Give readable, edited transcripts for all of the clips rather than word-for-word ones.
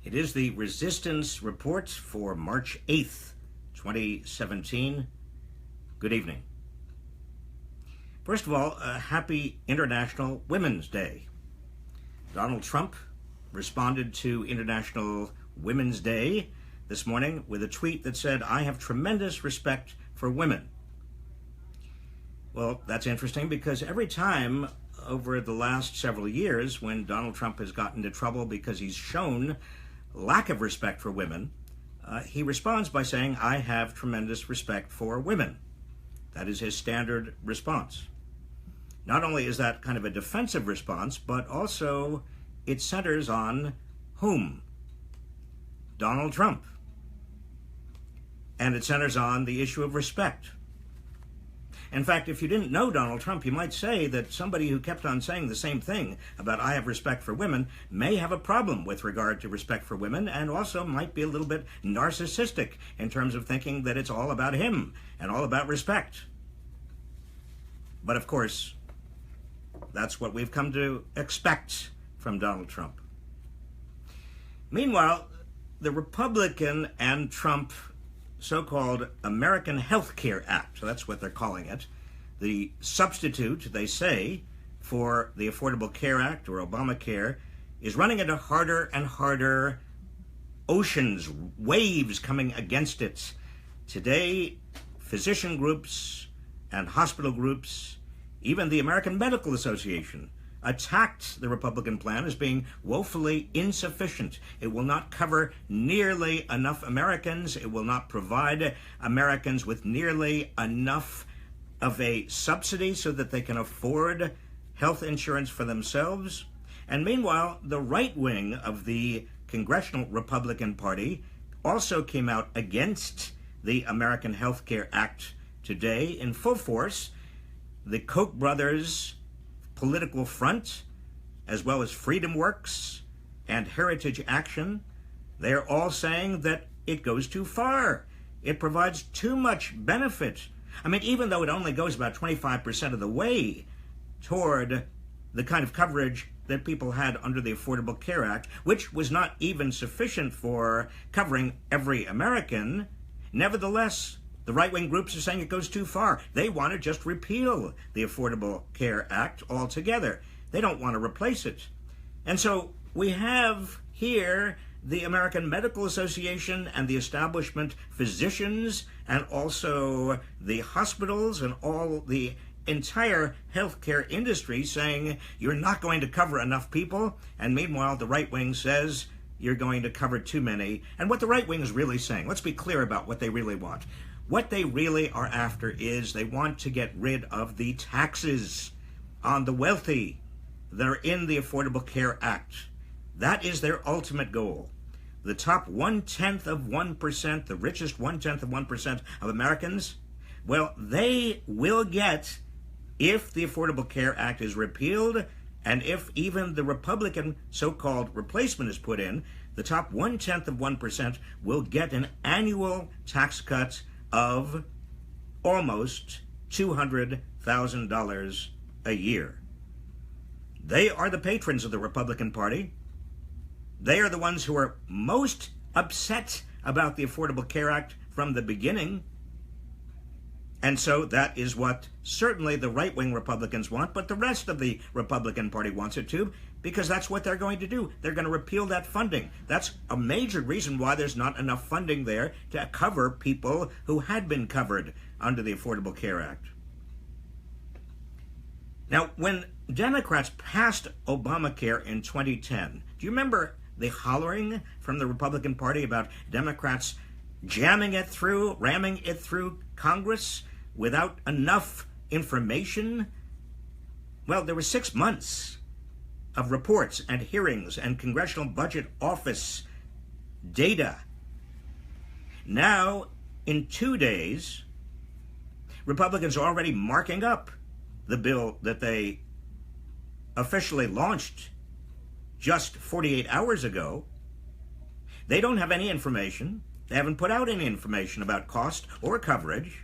It is the Resistance Report for March 8th, 2017. Good evening. First of all, happy International Women's Day. Donald Trump responded to International Women's Day this morning with a tweet that said, "I have tremendous respect for women." Well, that's interesting because every time over the last several years when Donald Trump has gotten into trouble because he's shown lack of respect for women, he responds by saying, "I have tremendous respect for women." That is his standard response. Not only is that kind of a defensive response, but also it centers on whom? Donald Trump. And it centers on the issue of respect. In fact, if you didn't know Donald Trump, you might say that somebody who kept on saying the same thing about "I have respect for women" may have a problem with regard to respect for women, and also might be a little bit narcissistic in terms of thinking that it's all about him and all about respect. But of course, that's what we've come to expect from Donald Trump. Meanwhile, the Republican and Trump so-called American Health Care Act, so that's what they're calling it, the substitute, they say, for the Affordable Care Act or Obamacare, is running into harder and harder oceans, waves coming against it. Today, physician groups and hospital groups, even the American Medical Association, attacked the Republican plan as being woefully insufficient. It will not cover nearly enough Americans. It will not provide Americans with nearly enough of a subsidy so that they can afford health insurance for themselves. And meanwhile, the right wing of the Congressional Republican Party also came out against the American Health Care Act today in full force. The Koch brothers Political Front, as well as Freedom Works and Heritage Action, they're all saying that it goes too far. It provides too much benefit. I mean, even though it only goes about 25% of the way toward the kind of coverage that people had under the Affordable Care Act, which was not even sufficient for covering every American, nevertheless, the right-wing groups are saying it goes too far. They want to just repeal the Affordable Care Act altogether. They don't want to replace it. And so we have here the American Medical Association and the establishment physicians and also the hospitals and all the entire healthcare industry saying you're not going to cover enough people. And meanwhile, the right wing says you're going to cover too many. And what the right wing is really saying, let's be clear about what they really want. What they really are after is they want to get rid of the taxes on the wealthy that are in the Affordable Care Act. That is their ultimate goal. The top 1/10 of 1%, the richest 1/10 of 1% of Americans, well, they will get, if the Affordable Care Act is repealed and if even the Republican so-called replacement is put in, the top 1/10 of 1% will get an annual tax cut of almost $200,000 a year. They are the patrons of the Republican Party. They are the ones who are most upset about the Affordable Care Act from the beginning. And so that is what certainly the right-wing Republicans want, but the rest of the Republican Party wants it too, because that's what they're going to do. They're going to repeal that funding. That's a major reason why there's not enough funding there to cover people who had been covered under the Affordable Care Act. Now, when Democrats passed Obamacare in 2010, do you remember the hollering from the Republican Party about Democrats jamming it through, ramming it through Congress without enough information? Well, there were 6 months of reports and hearings and Congressional Budget Office data. Now, in 2 days, Republicans are already marking up the bill that they officially launched just 48 hours ago. They don't have any information. They haven't put out any information about cost or coverage.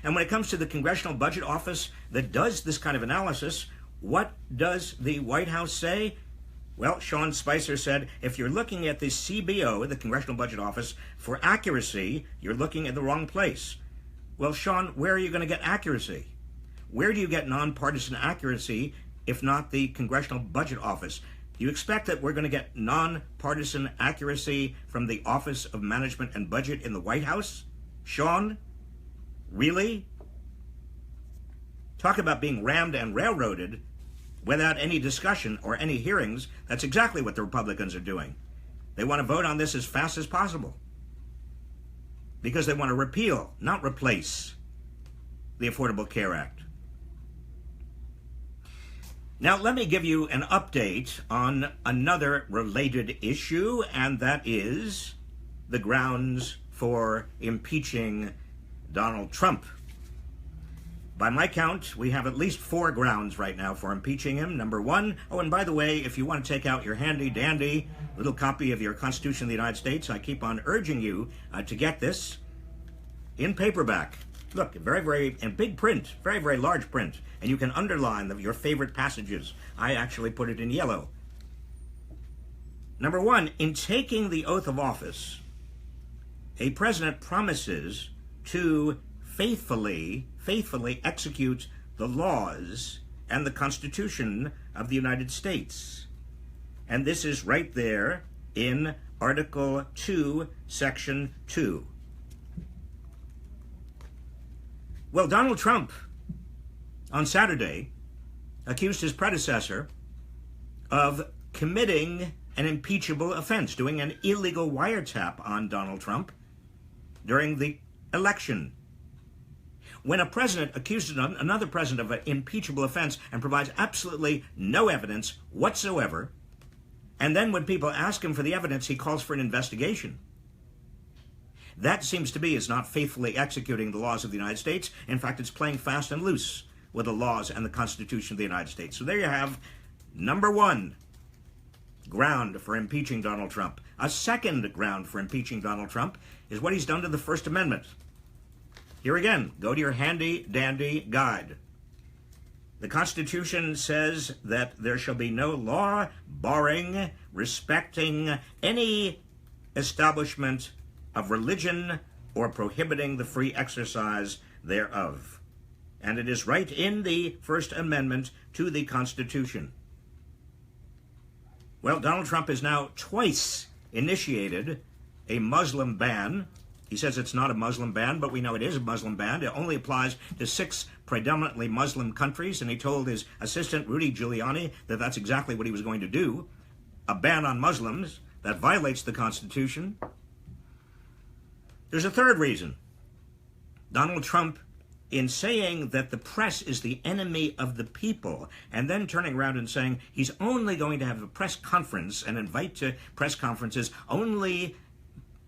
And when it comes to the Congressional Budget Office that does this kind of analysis, what does the White House say? Well, Sean Spicer said, if you're looking at the CBO, the Congressional Budget Office, for accuracy, you're looking at the wrong place. Well, Sean, where are you going to get accuracy? Where do you get nonpartisan accuracy if not the Congressional Budget Office? Do you expect that we're going to get nonpartisan accuracy from the Office of Management and Budget in the White House? Sean? Really? Talk about being rammed and railroaded without any discussion or any hearings. That's exactly what the Republicans are doing. They want to vote on this as fast as possible because they want to repeal, not replace, the Affordable Care Act. Now, let me give you an update on another related issue, and that is the grounds for impeaching Donald Trump. By my count, we have at least 4 grounds right now for impeaching him. Number 1, oh, and by the way, if you want to take out your handy-dandy little copy of your Constitution of the United States, I keep on urging you to get this in paperback. Look, in big print, very, very large print, and you can underline your favorite passages. I actually put it in yellow. Number 1, in taking the oath of office, a president promises to faithfully execute the laws and the Constitution of the United States. And this is right there in Article 2, Section 2. Well, Donald Trump, on Saturday, accused his predecessor of committing an impeachable offense, doing an illegal wiretap on Donald Trump during the election. When a president accuses another president of an impeachable offense and provides absolutely no evidence whatsoever, and then when people ask him for the evidence, he calls for an investigation. That seems to be is not faithfully executing the laws of the United States. In fact, it's playing fast and loose with the laws and the Constitution of the United States. So there you have number 1 ground for impeaching Donald Trump. A second ground for impeaching Donald Trump is what he's done to the First Amendment. Here again, go to your handy-dandy guide. The Constitution says that there shall be no law barring, respecting any establishment of religion or prohibiting the free exercise thereof. And it is right in the First Amendment to the Constitution. Well, Donald Trump has now twice initiated a Muslim ban. He says it's not a Muslim ban, but we know it is a Muslim ban. It only applies to 6 predominantly Muslim countries, and he told his assistant, Rudy Giuliani, that that's exactly what he was going to do. A ban on Muslims that violates the Constitution. There's a third reason. Donald Trump, in saying that the press is the enemy of the people, and then turning around and saying he's only going to have a press conference and invite to press conferences only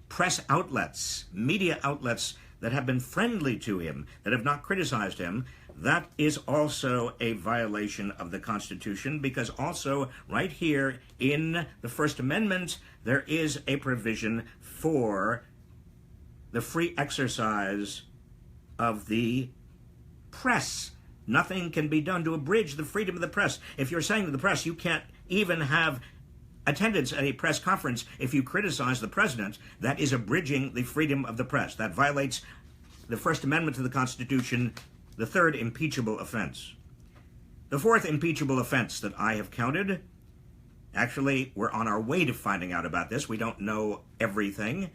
press outlets, media outlets that have been friendly to him, that have not criticized him, that is also a violation of the Constitution, because also right here in the First Amendment, there is a provision for the free exercise of the press. Nothing can be done to abridge the freedom of the press. If you're saying to the press you can't even have attendance at a press conference if you criticize the president, that is abridging the freedom of the press. That violates the First Amendment to the Constitution, the third impeachable offense. The fourth impeachable offense that I have counted, actually, we're on our way to finding out about this. We don't know everything.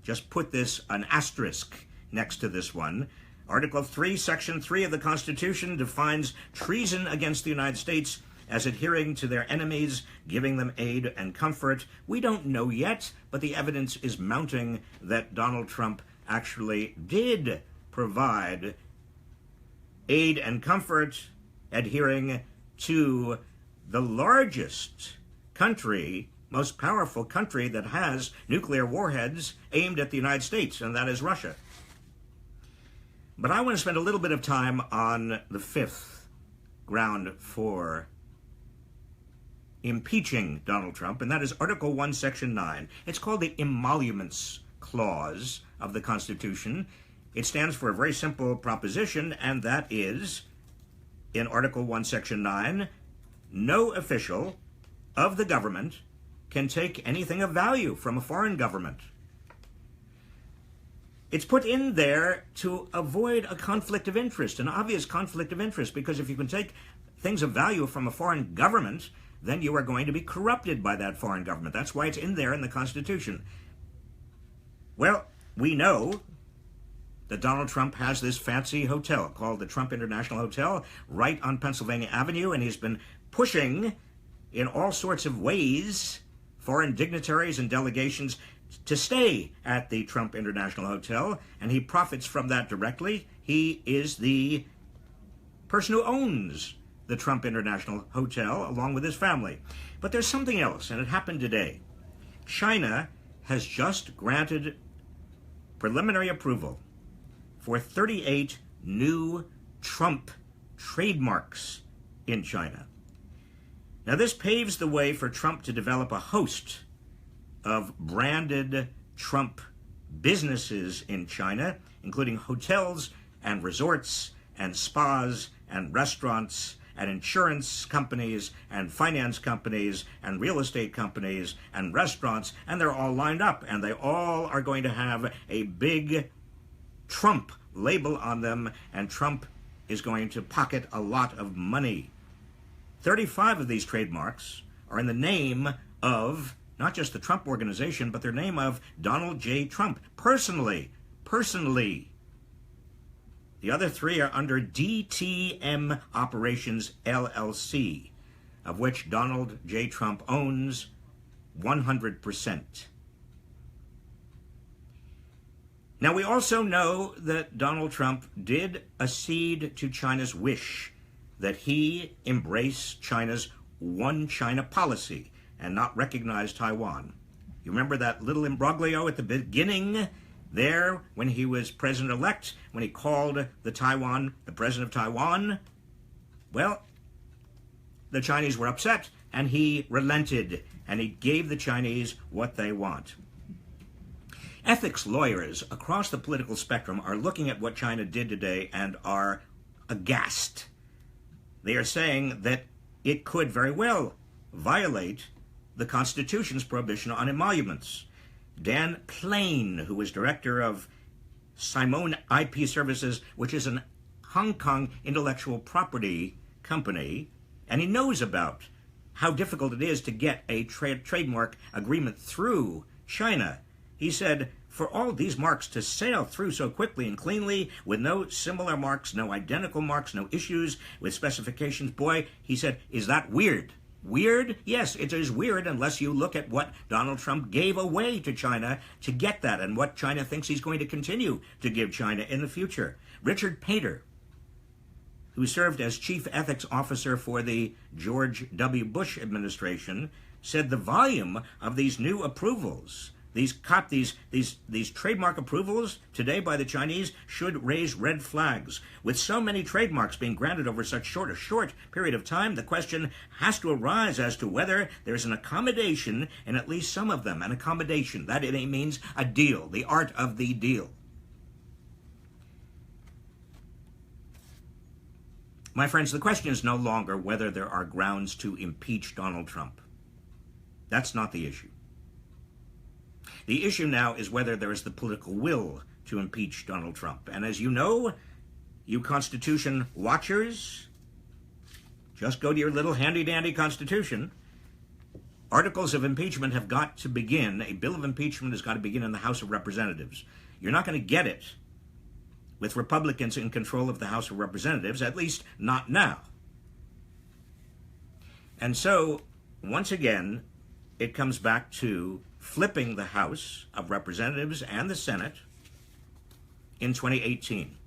Just put this, an asterisk, next to this one. Article 3, Section 3 of the Constitution defines treason against the United States as adhering to their enemies, giving them aid and comfort. We don't know yet, but the evidence is mounting that Donald Trump actually did provide aid and comfort, adhering to the largest country, most powerful country that has nuclear warheads aimed at the United States, and that is Russia. But I want to spend a little bit of time on the fifth ground for impeaching Donald Trump, and that is Article 1, Section 9. It's called the Emoluments Clause of the Constitution. It stands for a very simple proposition, and that is, in Article 1, Section 9, no official of the government can take anything of value from a foreign government. It's put in there to avoid a conflict of interest, an obvious conflict of interest, because if you can take things of value from a foreign government, then you are going to be corrupted by that foreign government. That's why it's in there in the Constitution. Well, we know that Donald Trump has this fancy hotel called the Trump International Hotel right on Pennsylvania Avenue, and he's been pushing in all sorts of ways foreign dignitaries and delegations to stay at the Trump International Hotel, and he profits from that directly. He is the person who owns the Trump International Hotel along with his family. But there's something else, and it happened today. China has just granted preliminary approval for 38 new Trump trademarks in China. Now, this paves the way for Trump to develop a host of branded Trump businesses in China, including hotels and resorts and spas and restaurants and insurance companies and finance companies and real estate companies and restaurants, and they're all lined up, and they all are going to have a big Trump label on them, and Trump is going to pocket a lot of money. 35 of these trademarks are in the name of not just the Trump organization, but their name of Donald J. Trump, personally. The other 3 are under DTM Operations LLC, of which Donald J. Trump owns 100%. Now, we also know that Donald Trump did accede to China's wish that he embrace China's one China policy and not recognize Taiwan. You remember that little imbroglio at the beginning there when he was president-elect, when he called the president of Taiwan? Well, the Chinese were upset, and he relented, and he gave the Chinese what they want. Ethics lawyers across the political spectrum are looking at what China did today and are aghast. They are saying that it could very well violate the Constitution's prohibition on emoluments. Dan Plain, who was director of Simone IP Services, which is a Hong Kong intellectual property company, and he knows about how difficult it is to get a trademark agreement through China. He said, for all these marks to sail through so quickly and cleanly with no similar marks, no identical marks, no issues with specifications, boy, he said, is that weird? Weird? Yes, it is weird unless you look at what Donald Trump gave away to China to get that and what China thinks he's going to continue to give China in the future. Richard Painter, who served as chief ethics officer for the George W. Bush administration, said the volume of these new approvals, these trademark approvals today by the Chinese should raise red flags. With so many trademarks being granted over such a short period of time, the question has to arise as to whether there's an accommodation in at least some of them. An accommodation, that it means a deal, the art of the deal. My friends, the question is no longer whether there are grounds to impeach Donald Trump. That's not the issue. The issue now is whether there is the political will to impeach Donald Trump. And as you know, you Constitution watchers, just go to your little handy-dandy Constitution. Articles of impeachment have got to begin. A bill of impeachment has got to begin in the House of Representatives. You're not going to get it with Republicans in control of the House of Representatives, at least not now. And so, once again, it comes back to flipping the House of Representatives and the Senate in 2018.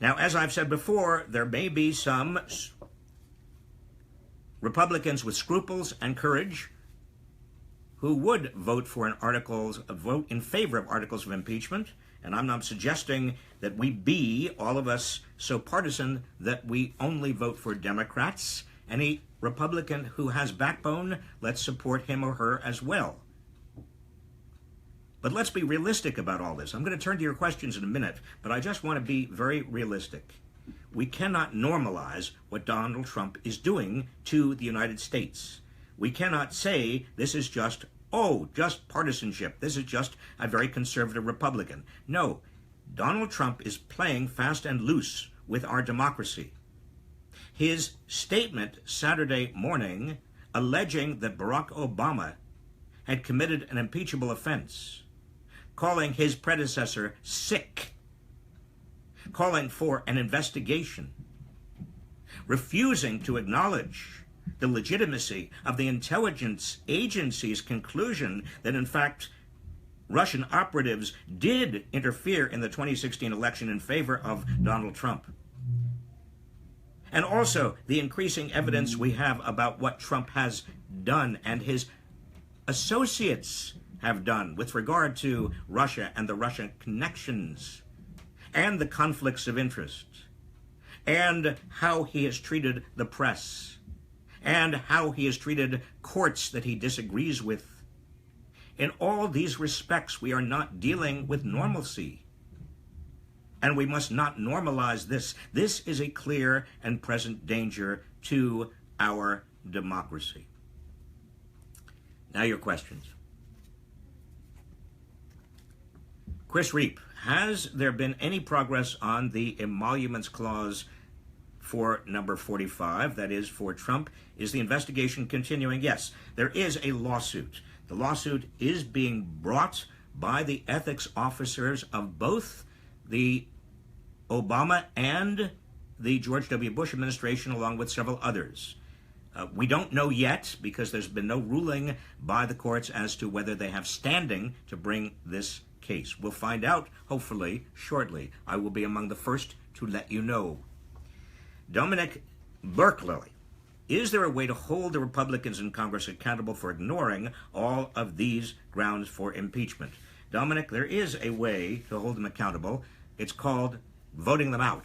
Now, as I've said before, there may be some Republicans with scruples and courage who would vote in favor of articles of impeachment, and I'm not suggesting that we be, all of us, so partisan that we only vote for Democrats. Any Republican who has backbone, let's support him or her as well. But let's be realistic about all this. I'm going to turn to your questions in a minute, but I just want to be very realistic. we cannot normalize what Donald Trump is doing to the United States. We cannot say this is just partisanship. This is just a very conservative Republican. No, Donald Trump is playing fast and loose with our democracy. His statement Saturday morning alleging that Barack Obama had committed an impeachable offense, calling his predecessor sick, calling for an investigation, refusing to acknowledge the legitimacy of the intelligence agency's conclusion that, in fact, Russian operatives did interfere in the 2016 election in favor of Donald Trump. And also the increasing evidence we have about what Trump has done and his associates have done with regard to Russia and the Russian connections and the conflicts of interest and how he has treated the press and how he has treated courts that he disagrees with. In all these respects, we are not dealing with normalcy. And we must not normalize this. This is a clear and present danger to our democracy. Now your questions. Chris Reap, has there been any progress on the emoluments clause for number 45, that is for Trump? Is the investigation continuing? Yes, there is a lawsuit. The lawsuit is being brought by the ethics officers of both the Obama and the George W. Bush administration, along with several others. We don't know yet, because there's been no ruling by the courts as to whether they have standing to bring this case. We'll find out, hopefully, shortly. I will be among the first to let you know. Dominic Berkeley, is there a way to hold the Republicans in Congress accountable for ignoring all of these grounds for impeachment? Dominic, there is a way to hold them accountable. It's called voting them out.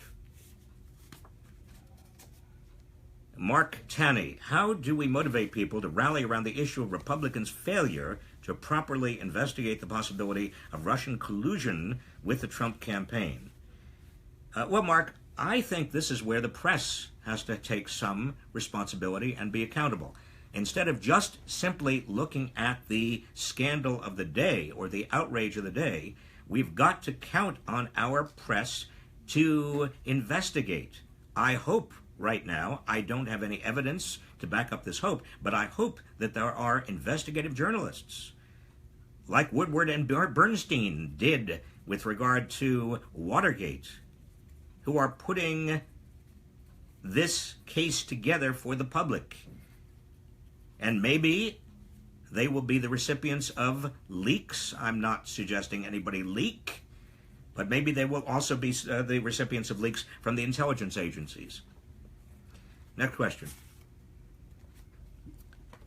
Mark Tanney, how do we motivate people to rally around the issue of Republicans' failure to properly investigate the possibility of Russian collusion with the Trump campaign? Well, Mark, I think this is where the press has to take some responsibility and be accountable. Instead of just simply looking at the scandal of the day or the outrage of the day, we've got to count on our press to investigate. I hope right now, I don't have any evidence to back up this hope, but I hope that there are investigative journalists like Woodward and Bernstein did with regard to Watergate, who are putting this case together for the public. And maybe they will be the recipients of leaks. I'm not suggesting anybody leak, but maybe they will also be the recipients of leaks from the intelligence agencies. Next question.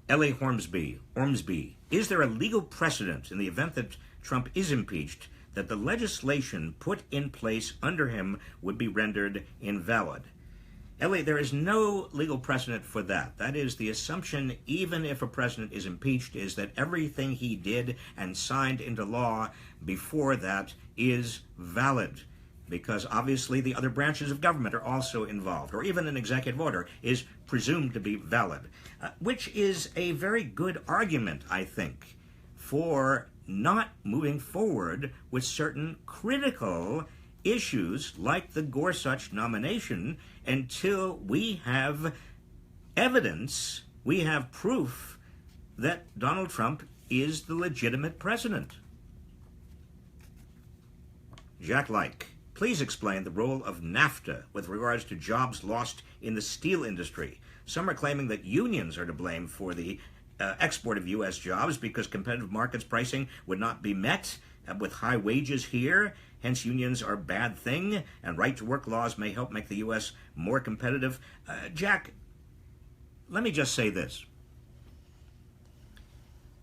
Ellie Ormsby, is there a legal precedent in the event that Trump is impeached that the legislation put in place under him would be rendered invalid? Ellie, there is no legal precedent for that. That is, the assumption, even if a president is impeached, is that everything he did and signed into law before that is valid, because obviously the other branches of government are also involved, or even an executive order is presumed to be valid, which is a very good argument, I think, for not moving forward with certain critical issues like the Gorsuch nomination until we have evidence, we have proof that Donald Trump is the legitimate president. Jack Like, please explain the role of NAFTA with regards to jobs lost in the steel industry. Some are claiming that unions are to blame for the export of U.S. jobs because competitive markets pricing would not be met with high wages here. Hence, unions are a bad thing, and right-to-work laws may help make the U.S. more competitive. Jack, let me just say this.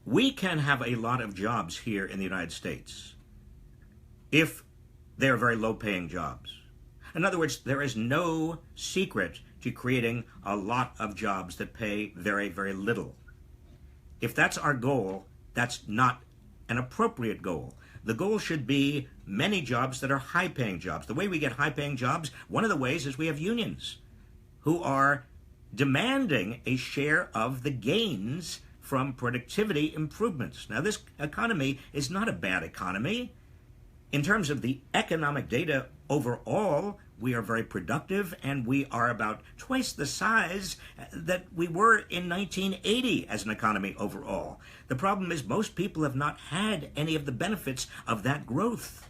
We can have a lot of jobs here in the United States if they are very low-paying jobs. In other words, there is no secret to creating a lot of jobs that pay very, very little. If that's our goal, that's not an appropriate goal. The goal should be many jobs that are high-paying jobs. The way we get high-paying jobs, one of the ways is we have unions who are demanding a share of the gains from productivity improvements. Now, this economy is not a bad economy. In terms of the economic data overall, we are very productive, and we are about twice the size that we were in 1980 as an economy overall. The problem is most people have not had any of the benefits of that growth.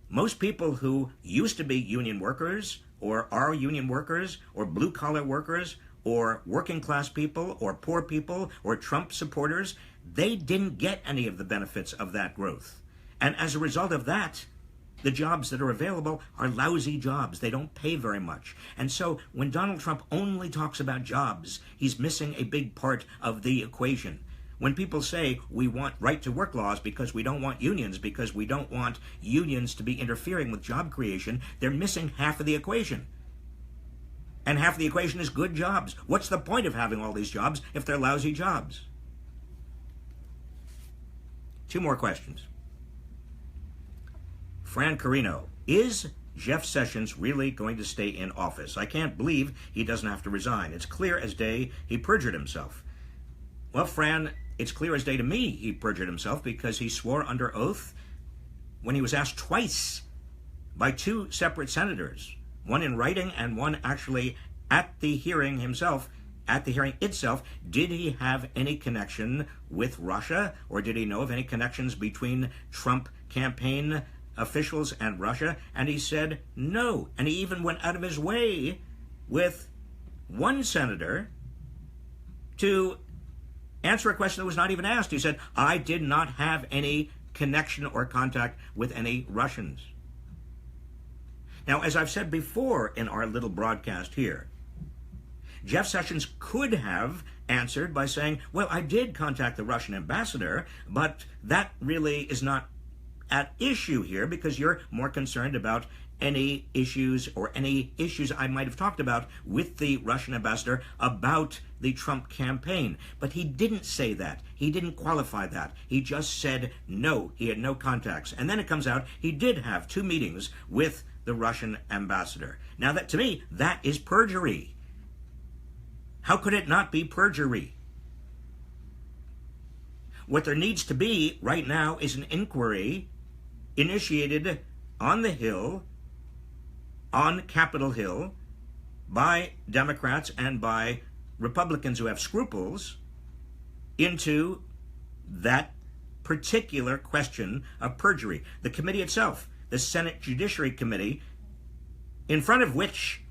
Most people who used to be union workers, or are union workers, or blue-collar workers, or working class people, or poor people, or Trump supporters, they didn't get any of the benefits of that growth. And as a result of that, the jobs that are available are lousy jobs. They don't pay very much. And so when Donald Trump only talks about jobs, he's missing a big part of the equation. When people say we want right-to-work laws because we don't want unions, because we don't want unions to be interfering with job creation, they're missing half of the equation. And half of the equation is good jobs. What's the point of having all these jobs if they're lousy jobs? 2 more questions. Fran Carino, is Jeff Sessions really going to stay in office? I can't believe he doesn't have to resign. It's clear as day he perjured himself. Well, Fran, it's clear as day to me he perjured himself because he swore under oath when he was asked twice by 2 separate senators, one in writing and one actually at the hearing himself, at the hearing itself, did he have any connection with Russia, or did he know of any connections between Trump campaign officials and Russia? And he said no. And he even went out of his way with one senator to answer a question that was not even asked. He said, I did not have any connection or contact with any Russians. Now, as I've said before in our little broadcast here, Jeff Sessions could have answered by saying, well, I did contact the Russian ambassador, but that really is not at issue here because you're more concerned about any issues I might have talked about with the Russian ambassador about the Trump campaign. But he didn't say that. He didn't qualify that. He just said no, he had no contacts. And then it comes out he did have 2 meetings with the Russian ambassador. Now, that to me, that is perjury. How could it not be perjury? What there needs to be right now is an inquiry initiated on the Hill, on Capitol Hill, by Democrats and by Republicans who have scruples into that particular question of perjury. The committee itself, the Senate Judiciary Committee, in front of which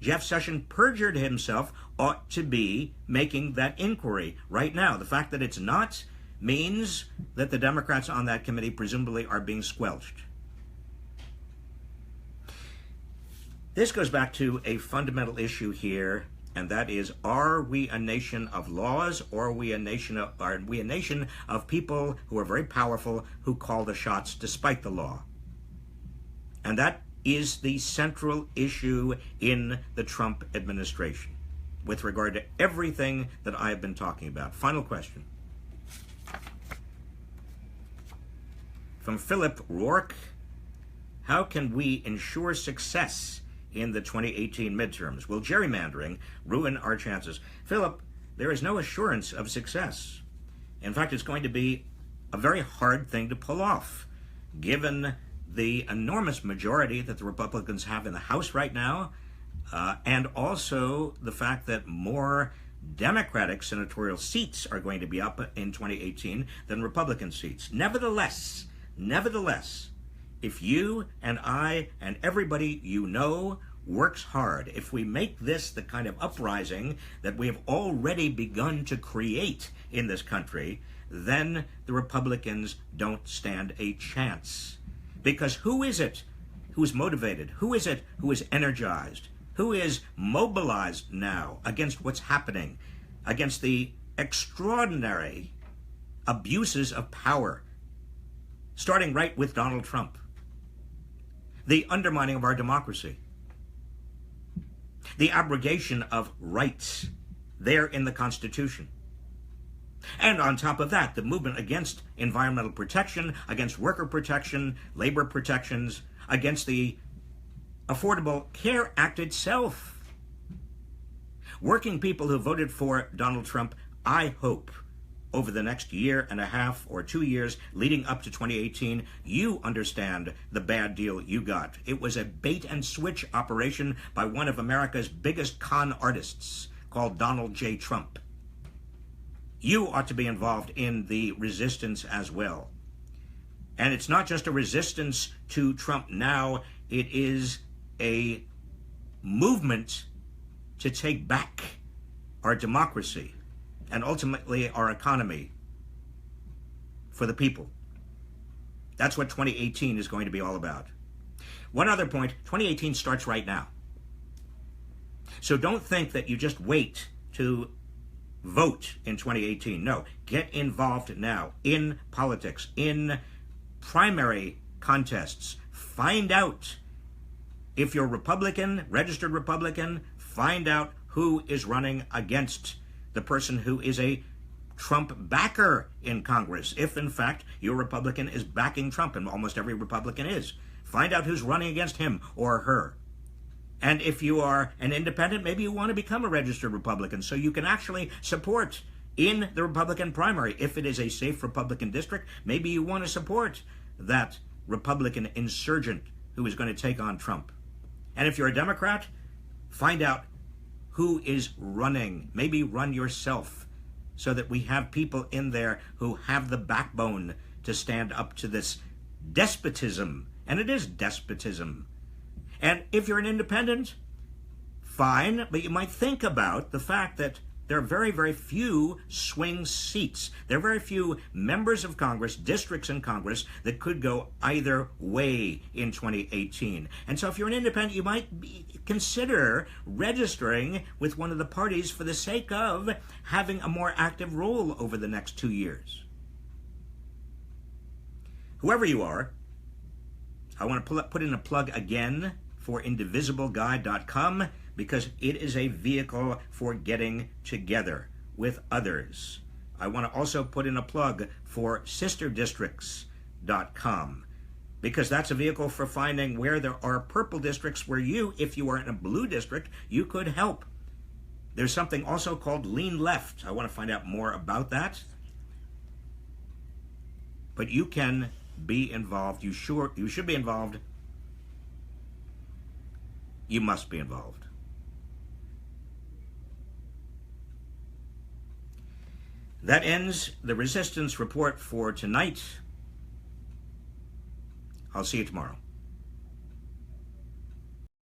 Jeff Sessions perjured himself, ought to be making that inquiry right now. The fact that it's not means that the Democrats on that committee presumably are being squelched. This goes back to a fundamental issue here, and that is, are we a nation of laws, or are we a nation of people who are very powerful, who call the shots despite the law? And that is the central issue in the Trump administration with regard to everything that I have been talking about. Final question. From Philip Rourke, how can we ensure success in the 2018 midterms? Will gerrymandering ruin our chances? Philip, there is no assurance of success. In fact, it's going to be a very hard thing to pull off, given the enormous majority that the Republicans have in the House right now, and also the fact that more Democratic senatorial seats are going to be up in 2018 than Republican seats. Nevertheless, if you and I and everybody you know works hard, if we make this the kind of uprising that we have already begun to create in this country, then the Republicans don't stand a chance. Because who is it who's motivated? Who is it who is energized? Who is mobilized now against what's happening, against the extraordinary abuses of power, starting right with Donald Trump, the undermining of our democracy, the abrogation of rights there in the Constitution, And on top of that, the movement against environmental protection, against worker protection, labor protections, against the Affordable Care Act itself. Working people who voted for Donald Trump, I hope, over the next year and a half or 2 years leading up to 2018, you understand the bad deal you got. It was a bait and switch operation by one of America's biggest con artists called Donald J. Trump. You ought to be involved in the resistance as well. And it's not just a resistance to Trump now, it is a movement to take back our democracy and ultimately our economy for the people. That's what 2018 is going to be all about. One other point, 2018 starts right now. So don't think that you just wait to vote in 2018. No, get involved now in politics, in primary contests. Find out if you're Republican, registered Republican, find out who is running against the person who is a Trump backer in Congress. If, in fact, your Republican is backing Trump, and almost every Republican is, find out who's running against him or her. And if you are an independent, maybe you want to become a registered Republican so you can actually support in the Republican primary. If it is a safe Republican district, maybe you want to support that Republican insurgent who is going to take on Trump. And if you're a Democrat, find out who is running. Maybe run yourself so that we have people in there who have the backbone to stand up to this despotism. And it is despotism. And if you're an independent, fine, but you might think about the fact that there are very, very few swing seats. There are very few members of Congress, districts in Congress, that could go either way in 2018. And so if you're an independent, you might consider registering with one of the parties for the sake of having a more active role over the next 2 years. Whoever you are, I want to put in a plug again for indivisibleguide.com, because it is a vehicle for getting together with others. I want to also put in a plug for sisterdistricts.com, because that's a vehicle for finding where there are purple districts where you, if you are in a blue district, you could help. There's something also called Lean Left. I want to find out more about that. But you can be involved. You should be involved. You must be involved. That ends the resistance report for tonight. I'll see you tomorrow.